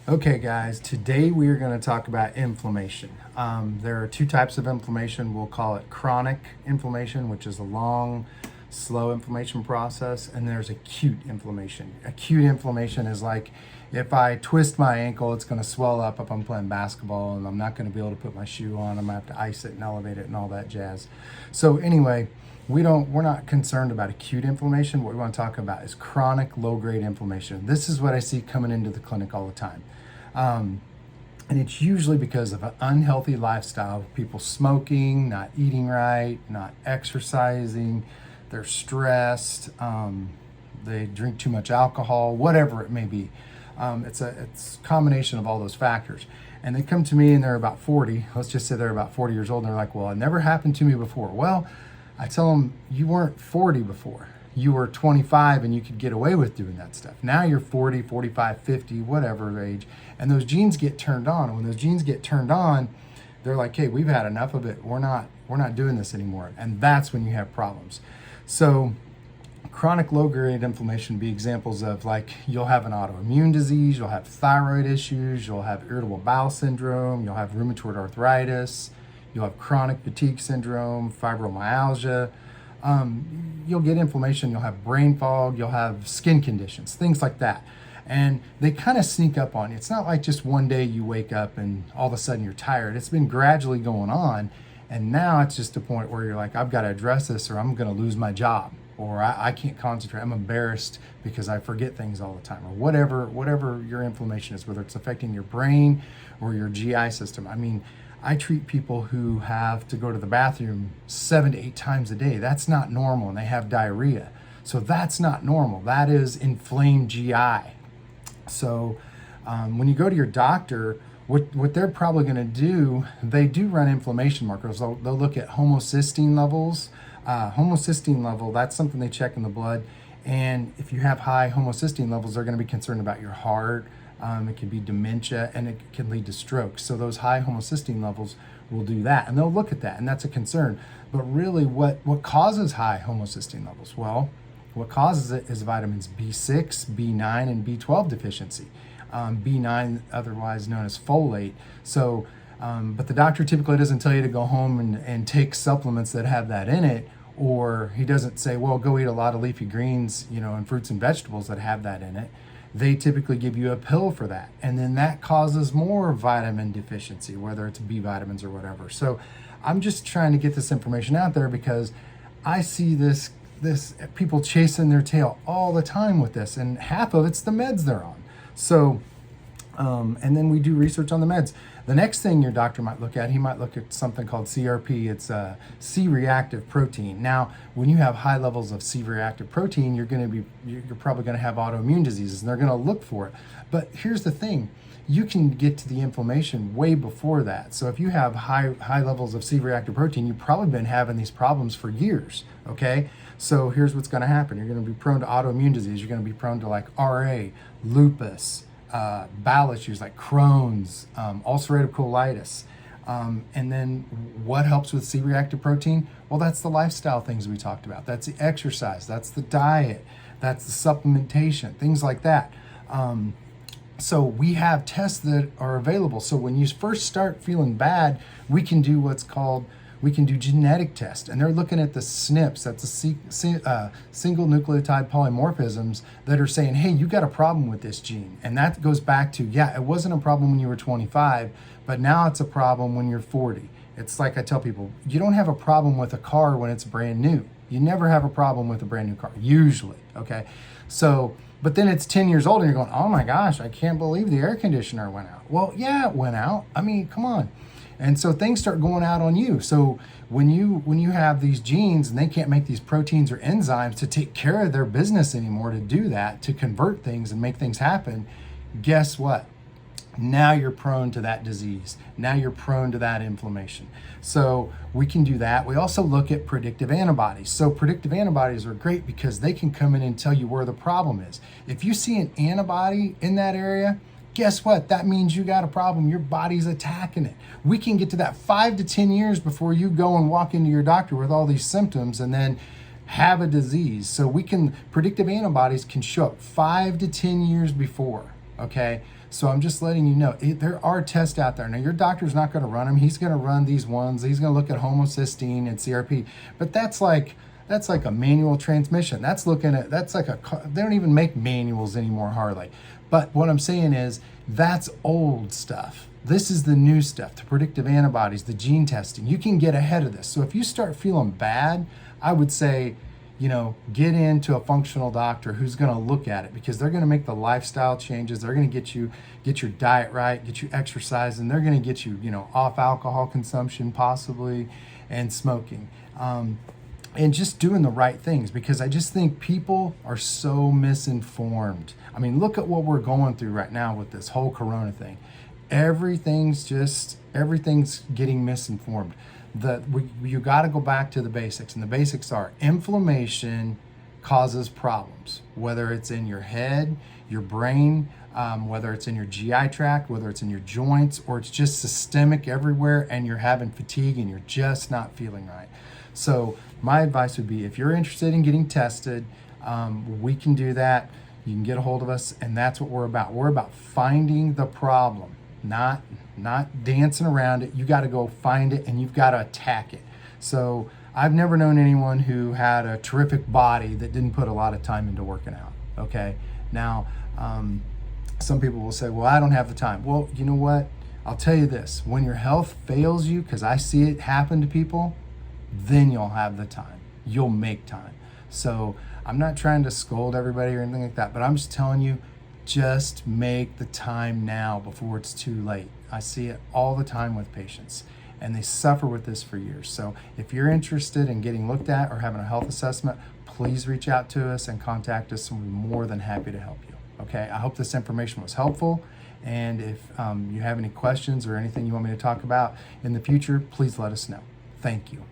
Okay, guys, today we are going to talk about inflammation. There are two types of inflammation. We'll call it chronic inflammation, which is a long, slow inflammation process, and there's acute inflammation. Acute inflammation is like if I twist my ankle, it's going to swell up if I'm playing basketball, and I'm not going to be able to put my shoe on. I'm going to have to ice it and elevate it and all that jazz. So anyway, we're not concerned about acute inflammation. What we want to talk about is chronic low-grade inflammation. This is what I see coming into the clinic all the time. And it's usually because of an unhealthy lifestyle, people smoking, not eating right, not exercising, they're stressed, they drink too much alcohol, whatever it may be. It's a combination of all those factors. And they come to me and they're about 40. Let's just say they're about 40 years old. And they're like, well, it never happened to me before. Well, I tell them, you weren't 40 before. You were 25 and you could get away with doing that stuff. Now you're 40, 45, 50, whatever age, and those genes get turned on. And when those genes get turned on, they're like, hey, we've had enough of it. We're not doing this anymore. And that's when you have problems. So chronic low-grade inflammation be examples of, like, you'll have an autoimmune disease, you'll have thyroid issues, you'll have irritable bowel syndrome, you'll have rheumatoid arthritis, you'll have chronic fatigue syndrome, fibromyalgia. You'll get inflammation, you'll have brain fog, you'll have skin conditions, things like that. And they kind of sneak up on you. It's not like just one day you wake up and all of a sudden you're tired. It's been gradually going on. And now it's just a point where you're like, I've got to address this or I'm going to lose my job, or I can't concentrate. I'm embarrassed because I forget things all the time, or whatever your inflammation is, whether it's affecting your brain or your GI system. I mean, I treat people who have to go to the bathroom 7 to 8 times a day. That's not normal, and they have diarrhea. So that's not normal. That is inflamed GI. So when you go to your doctor, what they're probably going to do, they do run inflammation markers. They'll look at homocysteine levels. Homocysteine level, that's something they check in the blood. And if you have high homocysteine levels, they're going to be concerned about your heart. It can be dementia, and it can lead to stroke. So those high homocysteine levels will do that, and they'll look at that, and that's a concern. But really, what causes high homocysteine levels? Well, what causes it is vitamins B6, B9, and B12 deficiency. B9, otherwise known as folate. So, but the doctor typically doesn't tell you to go home and take supplements that have that in it, or he doesn't say, well, go eat a lot of leafy greens, and fruits and vegetables that have that in it. They typically give you a pill for that. And then that causes more vitamin deficiency, whether it's B vitamins or whatever. So I'm just trying to get this information out there because I see this people chasing their tail all the time with this, and half of it's the meds they're on. So, and then we do research on the meds. The next thing your doctor might look at, he might look at something called CRP. It's a C-reactive protein. Now, when you have high levels of C-reactive protein, you're probably going to have autoimmune diseases, and they're going to look for it. But here's the thing. You can get to the inflammation way before that. So if you have high levels of C-reactive protein, you've probably been having these problems for years, okay? So here's what's going to happen. You're going to be prone to autoimmune disease. You're going to be prone to like RA, lupus, bowel issues like Crohn's, ulcerative colitis. And then what helps with C-reactive protein? Well, that's the lifestyle things we talked about. That's the exercise. That's the diet. That's the supplementation, things like that. So we have tests that are available. So when you first start feeling bad, we can do genetic tests, and they're looking at the SNPs, that's the single nucleotide polymorphisms, that are saying, hey, you got a problem with this gene. And that goes back to, it wasn't a problem when you were 25, but now it's a problem when you're 40. It's like I tell people, you don't have a problem with a car when it's brand new. You never have a problem with a brand new car, usually, okay? So, but then it's 10 years old and you're going, oh my gosh, I can't believe the air conditioner went out. Well, yeah, it went out. I mean, come on. And so things start going out on you. So when you have these genes and they can't make these proteins or enzymes to take care of their business anymore, to do that, to convert things and make things happen, guess what? Now you're prone to that disease. Now you're prone to that inflammation. So we can do that. We also look at predictive antibodies. So predictive antibodies are great because they can come in and tell you where the problem is. If you see an antibody in that area, guess what? That means you got a problem. Your body's attacking it. We can get to that 5 to 10 years before you go and walk into your doctor with all these symptoms and then have a disease. So predictive antibodies can show up 5 to 10 years before. Okay, so I'm just letting you know there are tests out there. Now your doctor's not going to run them. He's going to run these ones. He's going to look at homocysteine and CRP, but that's like a manual transmission. That's looking at they don't even make manuals anymore hardly. But what I'm saying is that's old stuff. This is the new stuff, the predictive antibodies, the gene testing. You can get ahead of this. So if you start feeling bad, I would say, get into a functional doctor who's going to look at it, because they're going to make the lifestyle changes. They're going to get your diet right, get you exercise, and they're going to get you, off alcohol consumption possibly, and smoking. And just doing the right things, because I just think people are so misinformed. I mean, look at what we're going through right now with this whole corona thing. Everything's getting misinformed. You got to go back to the basics, and the basics are inflammation causes problems, whether it's in your head, your brain, whether it's in your GI tract, whether it's in your joints, or it's just systemic everywhere, and you're having fatigue and you're just not feeling right. So my advice would be, if you're interested in getting tested, we can do that. You can get a hold of us, and that's what we're about. We're about finding the problem, not dancing around it. You got to go find it, and you've got to attack it. So I've never known anyone who had a terrific body that didn't put a lot of time into working out. Okay. Now, some people will say, well, I don't have the time. Well, you know what? I'll tell you this, when your health fails you, because I see it happen to people, then you'll have the time. You'll make time. So I'm not trying to scold everybody or anything like that, but I'm just telling you, just make the time now before it's too late. I see it all the time with patients, and they suffer with this for years. So if you're interested in getting looked at or having a health assessment, please reach out to us and contact us, and we're more than happy to help you. Okay, I hope this information was helpful. And if you have any questions or anything you want me to talk about in the future, please let us know. Thank you.